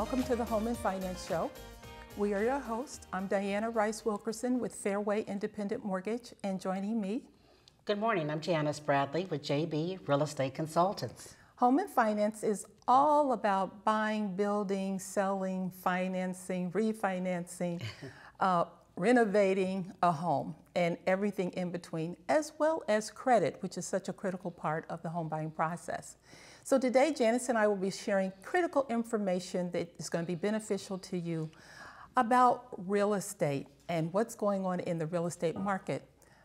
welcome to the Home and Finance Show. We are your hosts. I'm Diana Rice Wilkerson with Fairway Independent Mortgage, and joining me. Good morning, I'm Janice Bradley with JB Real Estate Consultants. Home and Finance is all about buying, building, selling, financing, refinancing, renovating a home, and everything in between, as well as credit, which is such a critical part of the home buying process. So today, Janice and I will be sharing critical information that is going to be beneficial to you about real estate and what's going on in the real estate market.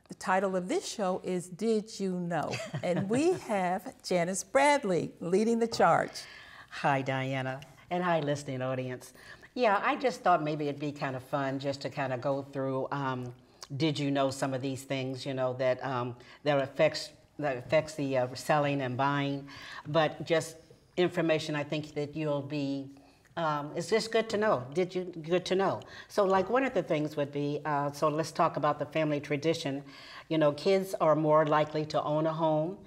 The title of this show is Did You Know? And we have Janice Bradley leading the charge. Hi, Diana, and hi, listening audience. Yeah, I just thought maybe it'd be kind of fun just to kind of go through, did you know some of these things, you know, that affects the selling and buying, but just information I think that you'll be, it's just good to know. Good to know. So like one of the things would be, so let's talk about the family tradition. You know, kids are more likely to own a home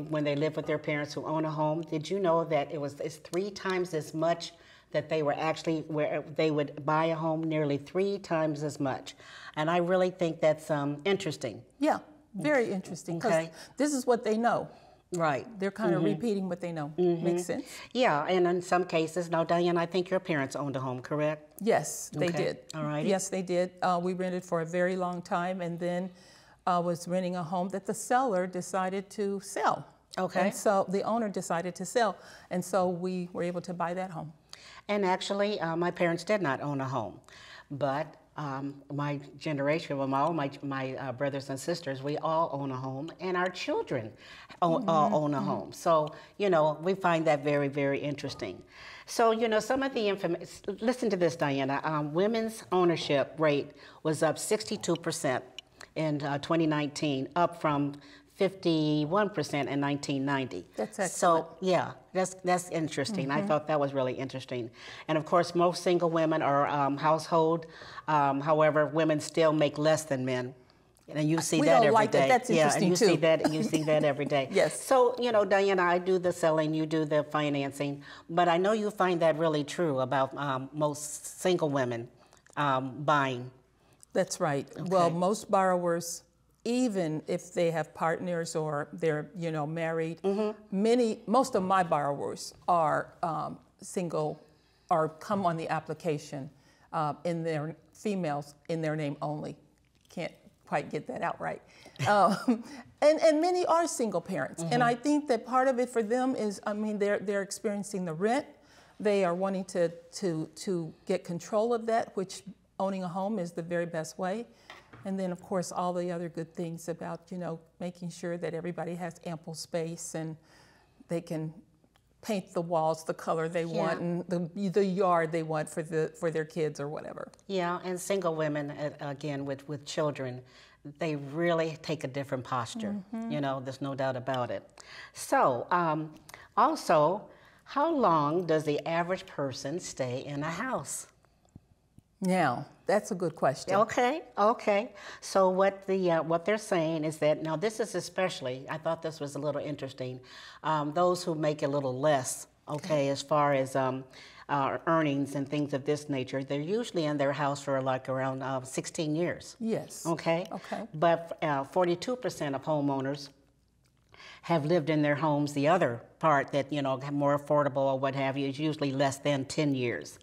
when they live with their parents who own a home. Did you know that it's 3 times as much that they were actually, where they would buy a home, nearly 3 times as much. And I really think that's interesting. Yeah, very interesting, because this is what they know. Right. They're kind of repeating what they know. Makes sense? Yeah, and in some cases, now Diane, I think your parents owned a home, correct? Yes, they did. All right. Yes, they did. We rented for a very long time, and then was renting a home that the seller decided to sell. Okay. And so the owner decided to sell, and so we were able to buy that home. And actually, my parents did not own a home, but my generation, well, all my brothers and sisters, we all own a home, and our children all own a home. So, you know, we find that very, very interesting. So, you know, some of the information, listen to this, Diana. Women's ownership rate was up 62% in 2019, up from 51% in 1990. That's excellent. So yeah, that's interesting. I thought that was really interesting. And of course, most single women are household. However, women still make less than men. And you see that every day. That's interesting, and you too. see that every day. Yes. So, you know, Diana, I do the selling, you do the financing, but I know you find that really true about most single women buying. That's right. Okay. Well, most borrowers, even if they have partners or they're, you know, married, most of my borrowers are single or come on the application in their females in their name only. Can't quite get that out right. And many are single parents. And I think that part of it for them is, I mean, they're experiencing the rent. They are wanting to get control of that, which owning a home is the very best way. And then, of course, all the other good things about, you know, making sure that everybody has ample space and they can paint the walls the color they want and the yard they want for their kids or whatever. Yeah, and single women, again, with children, they really take a different posture. You know, there's no doubt about it. So, also, how long does the average person stay in a house? Now, that's a good question. Okay. So what they're saying is that, now this is especially, I thought this was a little interesting, those who make a little less, as far as earnings and things of this nature, they're usually in their house for like around 16 years. Yes. Okay. But 42% of homeowners have lived in their homes. The other part that, you know, more affordable or what have you is usually less than 10 years.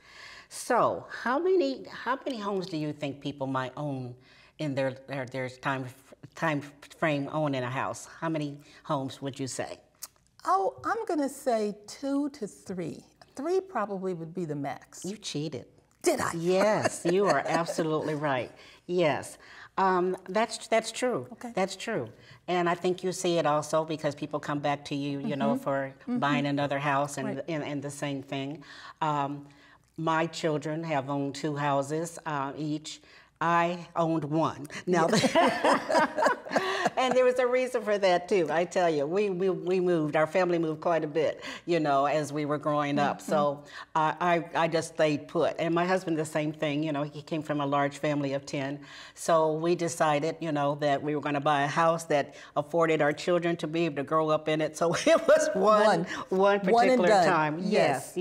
So, how many homes do you think people might own in their time frame owning a house? How many homes would you say? Oh, I'm going to say 2 to 3. 3 probably would be the max. You cheated. Did I? Yes, you are absolutely right. Yes, that's true. Okay. That's true. And I think you see it also because people come back to you, you know, for buying another house and the same thing. My children have owned 2 houses each. I owned 1. Now, and there was a reason for that too. I tell you, we moved. Our family moved quite a bit, you know, as we were growing up. So I just stayed put. And my husband, the same thing. You know, he came from a large family of 10. So we decided, you know, that we were going to buy a house that afforded our children to be able to grow up in it. So it was one particular time. Yes.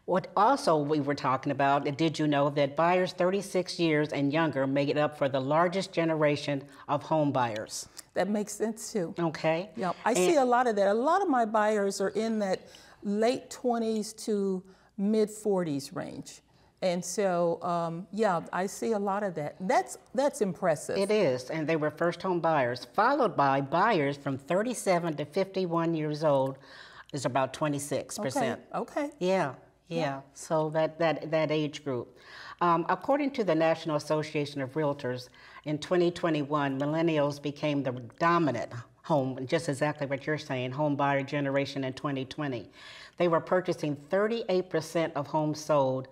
What also we were talking about, did you know that buyers 36 years and younger make it up for the largest generation of home buyers? That makes sense too. Okay. Yeah, I see a lot of that. A lot of my buyers are in that late 20s to mid 40s range. And so, yeah, I see a lot of that. That's impressive. It is, and they were first home buyers, followed by buyers from 37 to 51 years old is about 26%. Okay. Yeah. So that age group. According to the National Association of Realtors, in 2021, millennials became the dominant home, just exactly what you're saying, home buyer generation in 2020. They were purchasing 38% of homes sold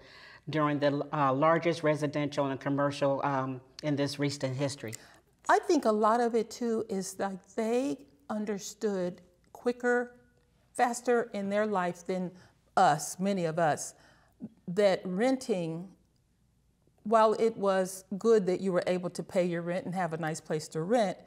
during the largest residential and commercial in this recent history. I think a lot of it too is like they understood quicker, faster in their life than us, many of us, that renting, while it was good that you were able to pay your rent and have a nice place to rent,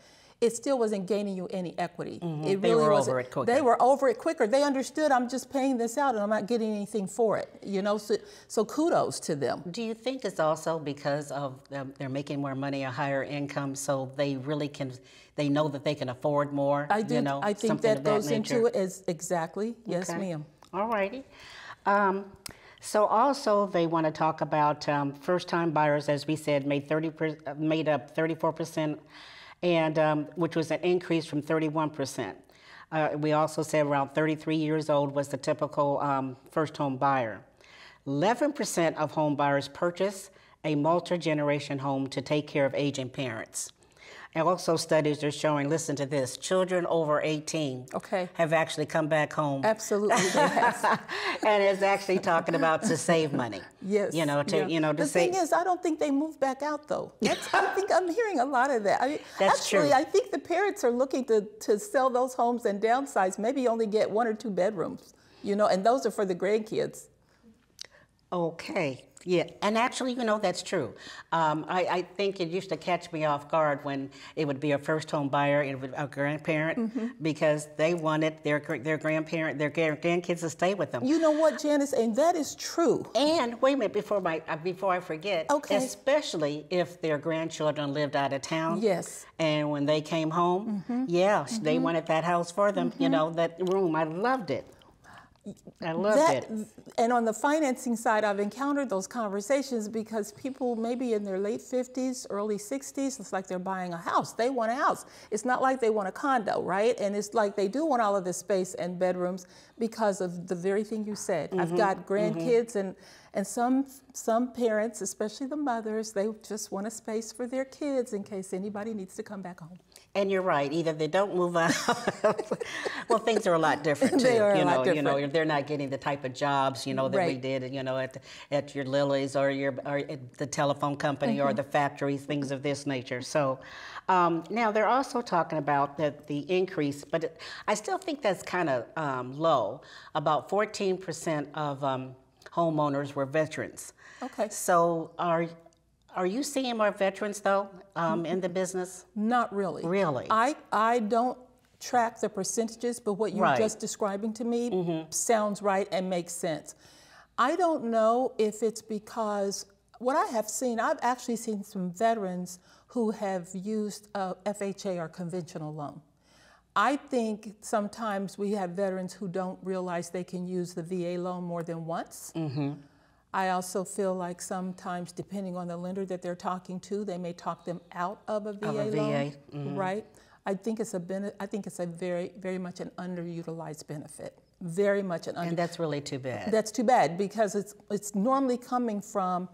it still wasn't gaining you any equity. It They really were wasn't. over it quicker. They were over it quicker. They understood I'm just paying this out and I'm not getting anything for it. You know, so kudos to them. Do you think it's also because of they're making more money, a higher income, so they really can, they know that they can afford more? I do. You know, I think something that of goes nature? into it as exactly. Yes, Okay. ma'am. All righty. So also they want to talk about first-time buyers, as we said, made up 34%, and which was an increase from 31%. We also said around 33 years old was the typical first home buyer. 11% of home buyers purchase a multi-generation home to take care of aging parents. And also studies are showing, listen to this, children over 18 have actually come back home. Absolutely, they have. And is actually talking about to save money. Yes. You know, to, yeah. you know, to the save. thing is, I don't think they move back out though. I think I'm hearing a lot of that. I mean, That's actually, true. I think the parents are looking to sell those homes and downsize, maybe only get 1 or 2 bedrooms, you know, and those are for the grandkids. Okay. Yeah, and actually, you know, that's true. I think it used to catch me off guard when it would be a first home buyer, it would a grandparent, because they wanted their grandparent, their grandkids to stay with them. You know what, Janice, and that is true. And wait a minute, before I forget, Okay. especially if their grandchildren lived out of town. Yes. And when they came home, they wanted that house for them, you know, that room. I loved it. I loved it. And on the financing side, I've encountered those conversations because people maybe in their late 50s, early 60s, it's like they're buying a house. They want a house. It's not like they want a condo, right? And it's like they do want all of this space and bedrooms because of the very thing you said. I've got grandkids and some parents, especially the mothers, they just want a space for their kids in case anybody needs to come back home. And you're right. Either they don't move out. Well, things are a lot different too. They are a lot You know, different. if they're not getting the type of jobs, you know, that we Right. did, you know, at your Lily's or at the telephone company or the factories, things of this nature. So now they're also talking about the increase, but I still think that's kind of low. About 14% of homeowners were veterans. Okay. So are you seeing more veterans though in the business? Not really. Really? I don't track the percentages, but what you're Right. just describing to me sounds right and makes sense. I don't know if it's because what I have seen, I've actually seen some veterans who have used a FHA or conventional loan. I think sometimes we have veterans who don't realize they can use the VA loan more than once. I also feel like sometimes, depending on the lender that they're talking to, they may talk them out of a VA loan, right? I think it's a very, very much an underutilized benefit. Very much an And that's really too bad. That's too bad because it's normally coming from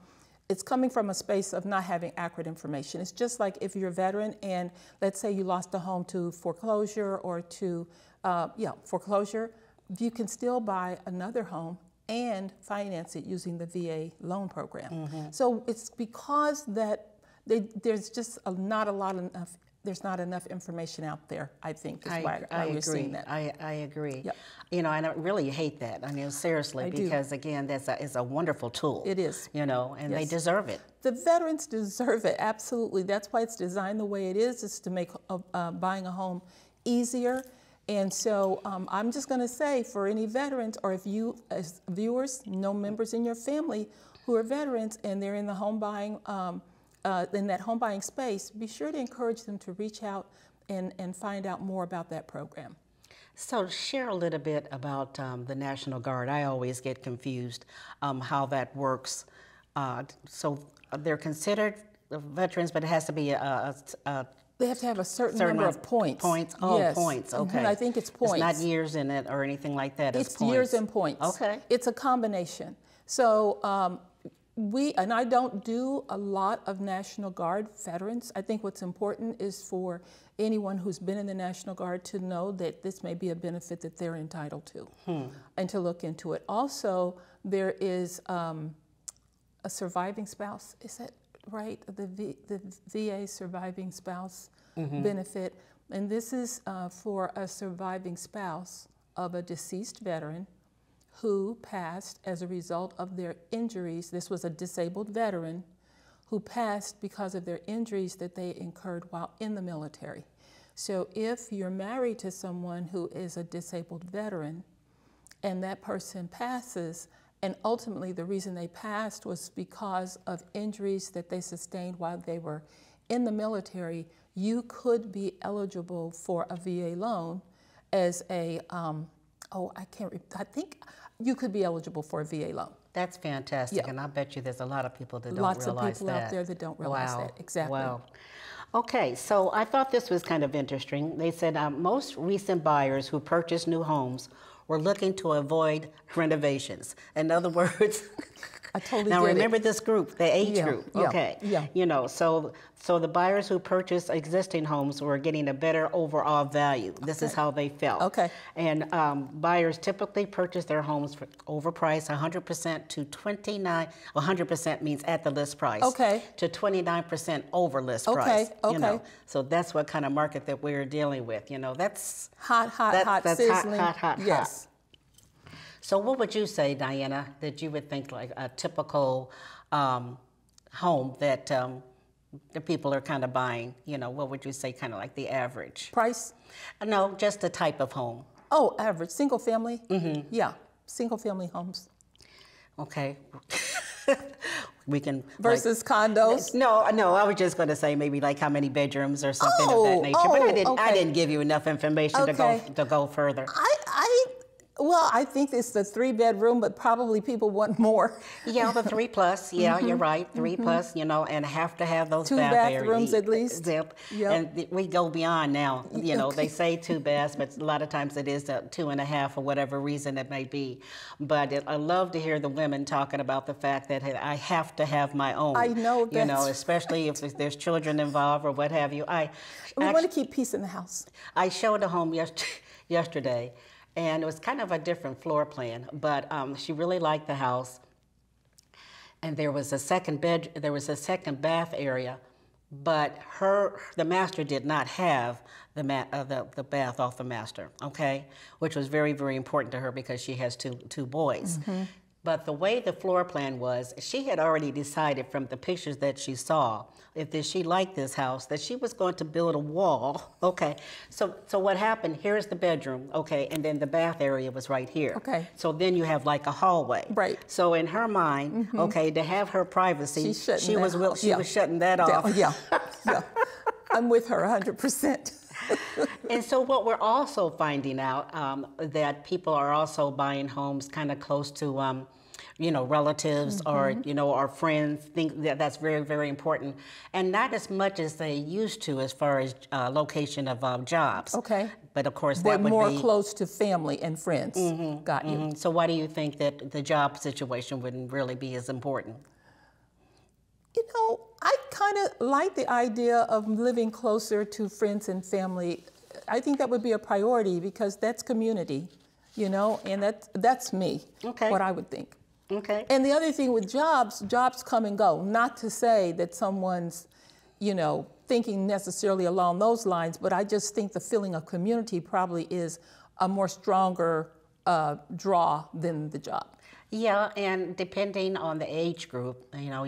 a space of not having accurate information. It's just like if you're a veteran and let's say you lost a home to foreclosure or to foreclosure, you can still buy another home and finance it using the VA loan program. So it's because that there's just there's not enough information out there, I think, is why we're seeing that. I agree. Yep. You know, and I really hate that. I mean, seriously, I do. because again, it's a wonderful tool. It is. You know, and they Yes. deserve it. The veterans deserve it, absolutely. That's why it's designed the way it is to make buying a home easier. And so I'm just going to say, for any veterans, or if you as viewers know members in your family who are veterans and they're in the home buying, in that home buying space, be sure to encourage them to reach out and find out more about that program. So share a little bit about the National Guard. I always get confused how that works. So they're considered veterans, but it has to be they have to have a certain number of points. Points? Oh, yes. points, okay. I think it's points. It's not years in it or anything like that, it's points. Years and points. Okay. It's a combination. So and I don't do a lot of National Guard veterans. I think what's important is for anyone who's been in the National Guard to know that this may be a benefit that they're entitled to and to look into it. Also, there is a surviving spouse, is that right? The VA surviving spouse benefit. And this is for a surviving spouse of a deceased veteran who passed as a result of their injuries. This was a disabled veteran who passed because of their injuries that they incurred while in the military. So if you're married to someone who is a disabled veteran and that person passes, and ultimately the reason they passed was because of injuries that they sustained while they were in the military, you could be eligible for a VA loan as a, I think you could be eligible for a VA loan. That's fantastic, and I bet you there's a lot of people that don't realize that. Lots of people out there that don't realize that, exactly. Wow. Okay, so I thought this was kind of interesting. They said most recent buyers who purchased new homes were looking to avoid renovations. In other words, I totally now get remember it. this group, the age group. Okay. Yeah. You know, so the buyers who purchased existing homes were getting a better overall value. This is how they felt. Okay. And buyers typically purchase their homes for overpriced 100% to 29. 100% means at the list price. Okay. To 29% over list Okay, price. okay. You know, so that's what kind of market that we're dealing with. You know, that's hot, that's sizzling. hot. Yes. So what would you say, Diana, that you would think like a typical home that the people are kind of buying? You know, what would you say kind of like the average? Price? No, just the type of home. Oh, average. Single family? Mm-hmm. Yeah, single family homes. Okay. We can versus condos. No, I was just going to say maybe like how many bedrooms or something of that nature. But I didn't give you enough information to go further. Well, I think it's the 3-bedroom, but probably people want more. Yeah, the 3+. Yeah, you're right. 3+. You know, and have to have those 2 bathrooms at least. Yep. And we go beyond now. You know, they say 2 baths, but a lot of times it is 2.5 for whatever reason it may be. But I love to hear the women talking about the fact that hey, I have to have my own. I know that. You know, especially if there's children involved or what have you. We want to keep peace in the house. I showed a home yesterday. And it was kind of a different floor plan, but she really liked the house. And there was a second bath area, but the master did not have the bath off the master, okay? Which was very, very important to her because she has two boys. Mm-hmm. But the way the floor plan was, she had already decided from the pictures that she saw, if she liked this house, that she was going to build a wall, okay? So what happened, here's the bedroom, okay, and then the bath area was right here. Okay. So then you have like a hallway. Right. So in her mind, okay, to have her privacy, she was shutting that off. Yeah. I'm with her 100%. And so what we're also finding out, that people are also buying homes kind of close to, you know, relatives or, you know, or friends. Think that that's very, very important. And not as much as they used to as far as location of jobs. Okay. But of course that would be... more close to family and friends. Got you. So why do you think that the job situation wouldn't really be as important? You know, I kind of like the idea of living closer to friends and family. I think that would be a priority because that's community, you know, and that's me, what I would think. Okay. And the other thing with jobs come and go. Not to say that someone's, you know, thinking necessarily along those lines, but I just think the feeling of community probably is a more stronger draw than the job. Yeah, and depending on the age group, you know,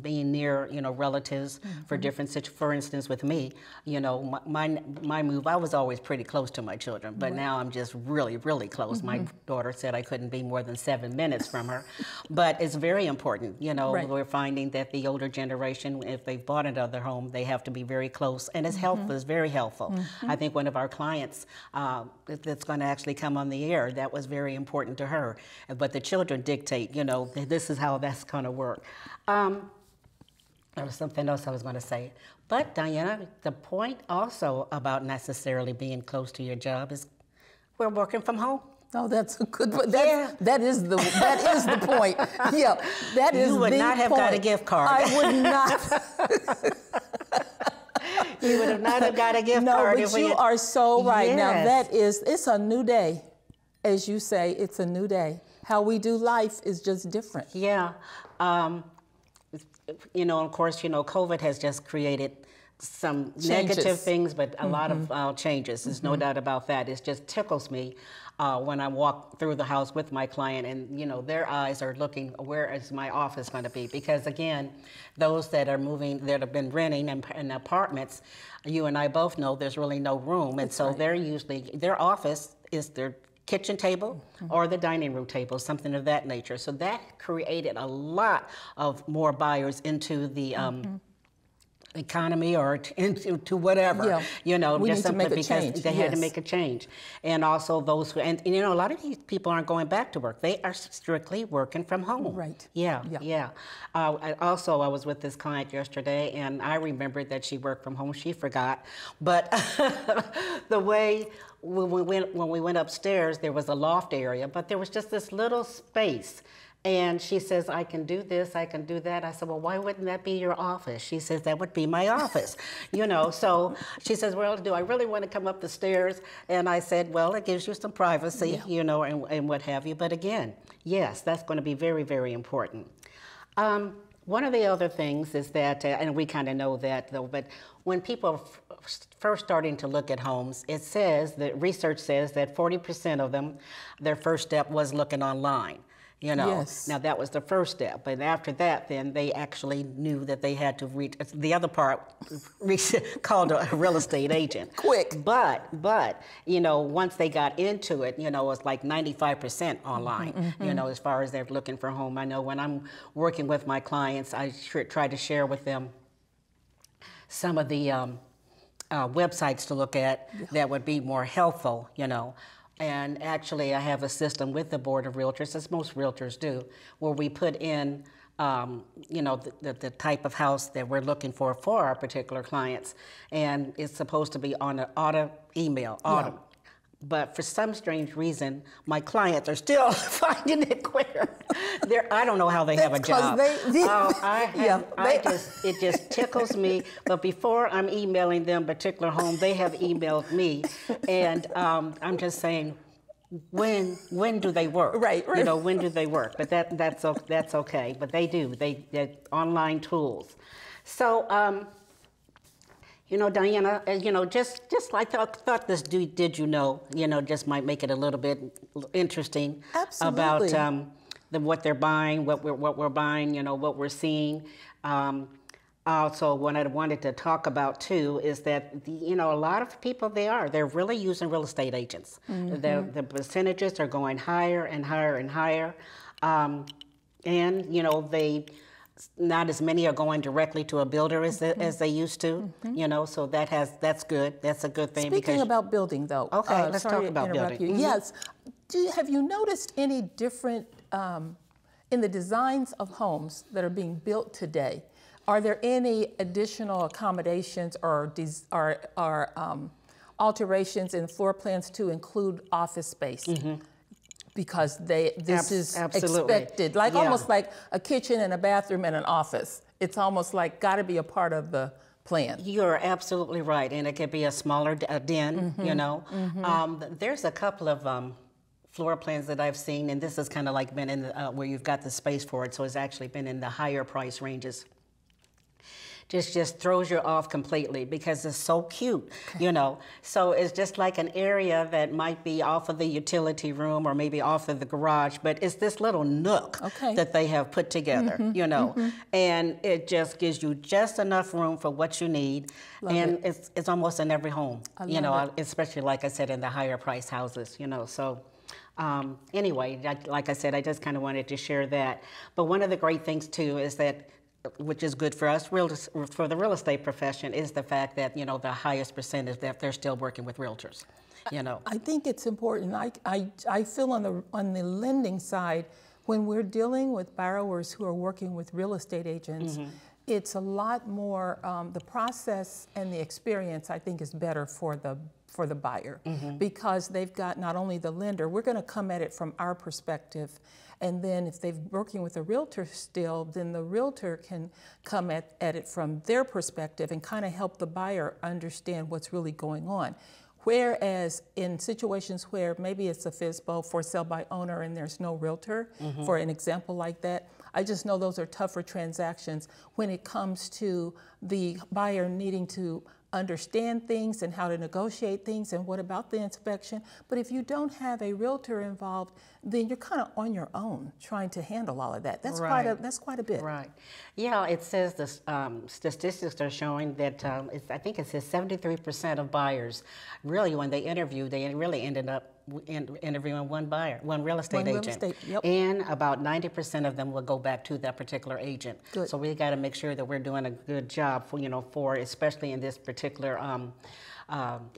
being near, you know, relatives for different situations. For instance, with me, you know, my move, I was always pretty close to my children, but now I'm just really, really close. My daughter said I couldn't be more than 7 minutes from her, but it's very important. You know, we're finding that the older generation, if they've bought another home, they have to be very close, and it's helpful. It's very helpful. I think one of our clients that's going to actually come on the air, that was very important to her, but the children dictate, you know, this is how that's going to work. There was something else I was going to say. But Diana, the point also about necessarily being close to your job is we're working from home. Oh, that's a good point. That is the point. Yeah, that is the point. You would not have got a gift card. I would not. You would have not have got a gift card. No, but you are so right. Now it's a new day. As you say, it's a new day. How we do life is just different. Yeah. You know, of course, you know, COVID has just created some negative things, but a lot of changes. There's no doubt about that. It just tickles me when I walk through the house with my client and, you know, their eyes are looking, where is my office going to be? Because, again, those that are moving, that have been renting in apartments, you and I both know there's really no room. And so they're usually, their office is their kitchen table or the dining room table, something of that nature. So that created a lot of more buyers into the economy or into whatever, you know, we just need to simply make a because change. they had to make a change. And also those who, and you know, a lot of these people aren't going back to work. They are strictly working from home. Right. Yeah. I was with this client yesterday and I remembered that she worked from home. She forgot. But the way when we went upstairs, there was a loft area, but there was just this little space. And she says, I can do this, I can do that. I said, well, why wouldn't that be your office? She says, that would be my office. You know, so she says, well, do I really want to come up the stairs? And I said, well, it gives you some privacy, you know, and what have you. But again, yes, that's going to be very, very important. One of the other things is that, and we kind of know that though, but when people are first starting to look at homes, it says that research says that 40% of them, their first step was looking online. You know, now that was the first step, but after that, then they actually knew that they had to reach the other part, called a real estate agent. Quick. But you know, once they got into it, you know, it's like 95% online. You know, as far as they're looking for a home. I know when I'm working with my clients, I try to share with them some of the websites to look at that would be more helpful. You know. And actually, I have a system with the Board of Realtors, as most realtors do, where we put in, you know, the type of house that we're looking for our particular clients. And it's supposed to be on an auto email. But for some strange reason, my clients are still finding it quicker. I don't know how they have a job. It just tickles me. But before I'm emailing them a particular home, they have emailed me. And I'm just saying, when do they work? Right. You know, when do they work? But that's okay. But they do. They're online tools. So, you know, Diana, you know, just like I thought this Did You Know, you know, just might make it a little bit interesting. Absolutely. About what they're buying, what we're buying, you know, what we're seeing. Also, what I wanted to talk about too is that, you know, a lot of people, they're really using real estate agents. The percentages are going higher and higher and higher. And, you know, not as many are going directly to a builder as they used to, you know, so that's good. That's a good thing. Speaking about building, though. Okay, let's talk about building. Yes. Have you noticed any different in the designs of homes that are being built today? Are there any additional accommodations or alterations in floor plans to include office space? Because this is expected, like almost like a kitchen and a bathroom and an office. It's almost like got to be a part of the plan. You're absolutely right, and it could be a smaller den, you know. There's a couple of floor plans that I've seen, and this has kind of like been in where you've got the space for it, so it's actually been in the higher price ranges. just throws you off completely because it's so cute, you know. So it's just like an area that might be off of the utility room or maybe off of the garage, but it's this little nook that they have put together, you know, and it just gives you just enough room for what you need. And it's almost in every home, you know, especially like I said, in the higher price houses, you know. So anyway, like I said, I just kind of wanted to share that. But one of the great things too is that, which is good for us, for the real estate profession, is the fact that, you know, the highest percentage that they're still working with realtors, you know. I think it's important. I feel on the lending side, when we're dealing with borrowers who are working with real estate agents, it's a lot more, the process and the experience, I think, is better for the buyer because they've got not only the lender, we're going to come at it from our perspective, and then if they're working with a realtor still, then the realtor can come at it from their perspective and kind of help the buyer understand what's really going on. Whereas in situations where maybe it's a FSBO, for sale by owner, and there's no realtor, for an example like that, I just know those are tougher transactions when it comes to the buyer needing to understand things and how to negotiate things and what about the inspection. But if you don't have a realtor involved, then you're kind of on your own trying to handle all of that. That's quite a bit. Right. Yeah, it says the statistics are showing that I think it says 73% of buyers really, when they interview, they really ended up interviewing one real estate agent. And about 90% of them will go back to that particular agent. Good. So we got to make sure that we're doing a good job for, you know, for especially in this particular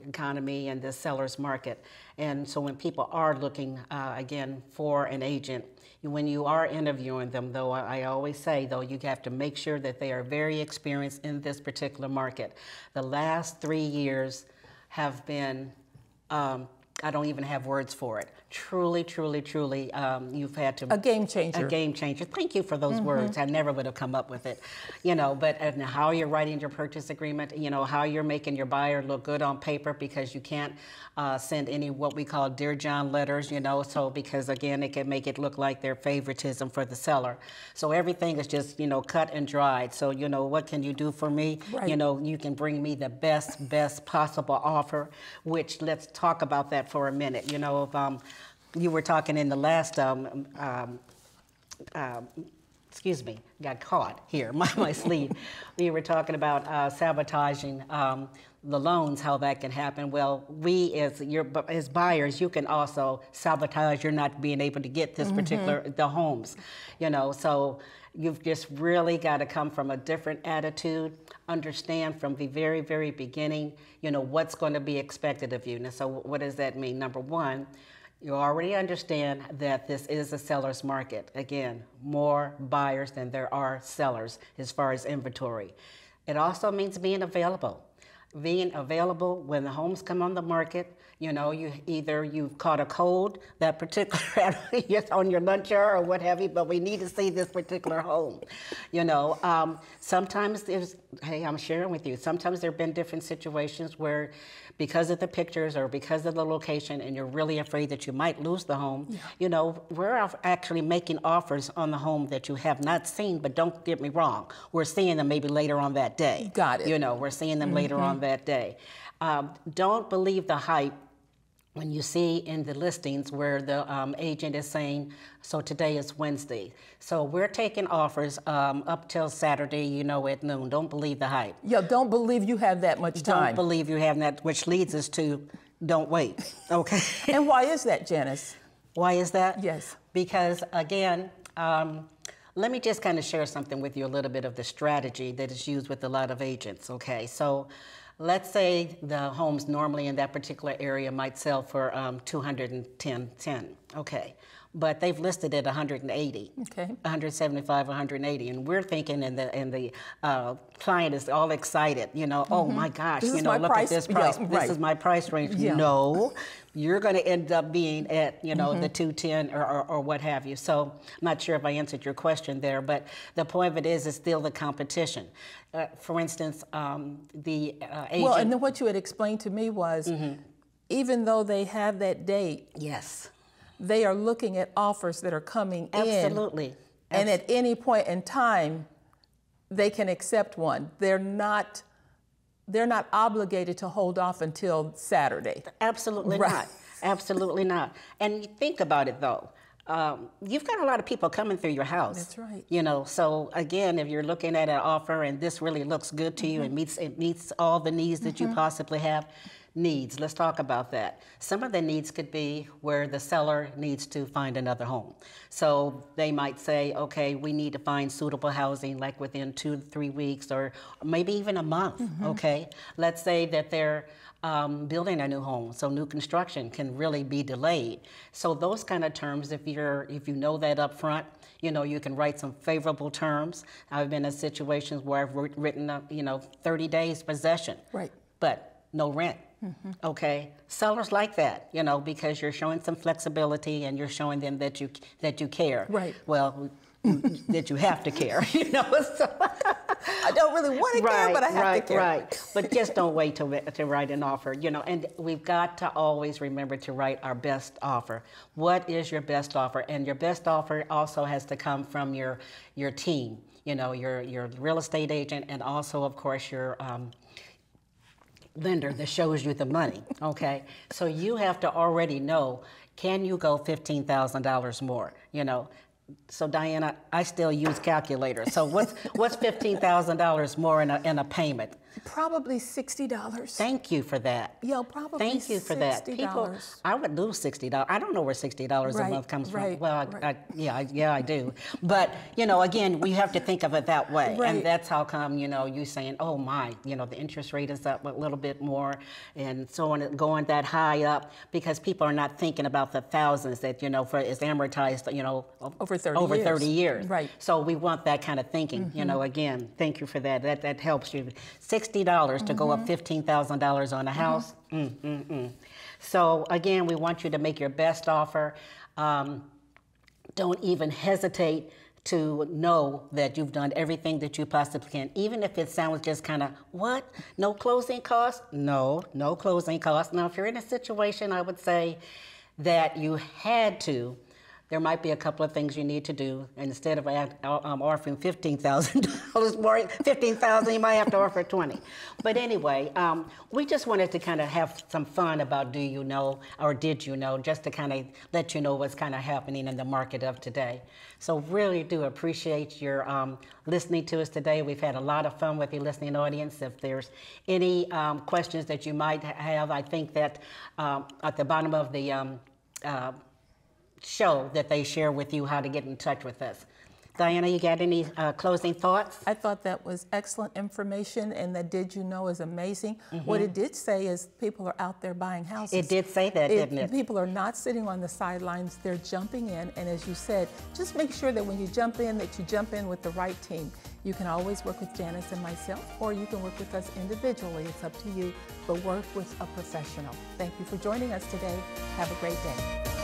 economy and the seller's market. And so when people are looking, again, for an agent, when you are interviewing them, though, I always say, though, you have to make sure that they are very experienced in this particular market. The last 3 years have been, I don't even have words for it. Truly, truly, truly, you've had to... A game changer. A game changer. Thank you for those words. I never would have come up with it. You know, but and how you're writing your purchase agreement, you know, how you're making your buyer look good on paper, because you can't send any what we call Dear John letters, you know, so because, again, it can make it look like their favoritism for the seller. So everything is just, you know, cut and dried. So, you know, what can you do for me? Right. You know, you can bring me the best possible offer, which let's talk about that for a minute. You know, you were talking in the last, excuse me, got caught here, my sleeve. We were talking about sabotaging the loans, how that can happen. Well, we as buyers, you can also sabotage your not being able to get this the homes, you know, so you've just really got to come from a different attitude, understand from the very, very beginning, you know, what's going to be expected of you. Now, so what does that mean? Number one, you already understand that this is a seller's market. Again, more buyers than there are sellers as far as inventory. It also means being available. Being available when the homes come on the market. You know, you've caught a cold, that particular, yes, on your lunch hour or what have you, but we need to see this particular home. You know, sometimes hey, I'm sharing with you, sometimes there have been different situations where because of the pictures or because of the location and you're really afraid that you might lose the home, you know, we're actually making offers on the home that you have not seen, but don't get me wrong, we're seeing them maybe later on that day. Got it. You know, we're seeing them later on that day. Don't believe the hype when you see in the listings where the agent is saying, so today is Wednesday. So we're taking offers up till Saturday, you know, at noon. Don't believe the hype. Yeah, don't believe you have that much time. Don't believe you have that, which leads us to don't wait, okay? And why is that, Janice? Why is that? Yes. Because, again, let me just kind of share something with you, a little bit of the strategy that is used with a lot of agents, okay? So let's say the homes normally in that particular area might sell for $210,000, okay? But they've listed at 180, okay, 175, 180, and we're thinking, and the client is all excited, you know, oh my gosh, you know, look at this price, this is my price range. No, you're going to end up being at, you know, the 210 or what have you. So I'm not sure if I answered your question there, but the point of it is still the competition. For instance, the agent. Well, and then what you had explained to me was, even though they have that date, yes, they are looking at offers that are coming in. Absolutely. And at any point in time, they can accept one. They're not obligated to hold off until Saturday. Absolutely Right. not. Absolutely not. And you think about it though. You've got a lot of people coming through your house. That's right. You know, so again, if you're looking at an offer and this really looks good to you and meets all the needs that you possibly have, needs. Let's talk about that. Some of the needs could be where the seller needs to find another home. So they might say, okay, we need to find suitable housing like within 2 to 3 weeks or maybe even a month, okay? Let's say that they're building a new home, so new construction can really be delayed. So those kind of terms, if you know that up front, you know, you can write some favorable terms. I've been in situations where I've written, 30 days possession. Right. But no rent. Okay, sellers like that, you know, because you're showing some flexibility and you're showing them that you care. Right. Well, that you have to care, you know. So I don't really want to care, but I have to care. Right. But just don't wait to write an offer, you know. And we've got to always remember to write our best offer. What is your best offer? And your best offer also has to come from your team, you know, your real estate agent, and also, of course, your lender that shows you the money, okay? So you have to already know, can you go $15,000 more, you know? So Diana, I still use calculators. So what's $15,000 more in a payment? Probably $60. Thank you for that. Yeah, probably Thank you for that. $60. People, I would lose $60. I don't know where $60 a Right, month comes right, from. Well, right. I do. But, you know, again, we have to think of it that way. Right. And that's how come, you know, you saying, oh my, you know, the interest rate is up a little bit more and so on, going that high up, because people are not thinking about the thousands that, you know, it's amortized, you know, Over 30 years. Right. So we want that kind of thinking, you know, again, thank you for that. That helps you. $60 to go up $15,000 on a house. So again, we want you to make your best offer. Don't even hesitate to know that you've done everything that you possibly can, even if it sounds just kind of, what? No closing costs? No closing costs. Now, if you're in a situation, I would say that you had to, there might be a couple of things you need to do. And instead of offering $15,000 more, $15,000, you might have to offer 20. But anyway, we just wanted to kind of have some fun about do you know or did you know, just to kind of let you know what's kind of happening in the market of today. So really do appreciate your listening to us today. We've had a lot of fun with your listening audience. If there's any questions that you might have, I think that at the bottom of the show that they share with you how to get in touch with us. Diana, you got any closing thoughts? I thought that was excellent information, and that Did You Know is amazing. What it did say is people are out there buying houses. It did say that, didn't it? People are not sitting on the sidelines, they're jumping in, and as you said, just make sure that when you jump in, that you jump in with the right team. You can always work with Janice and myself, or you can work with us individually. It's up to you, but work with a professional. Thank you for joining us today. Have a great day.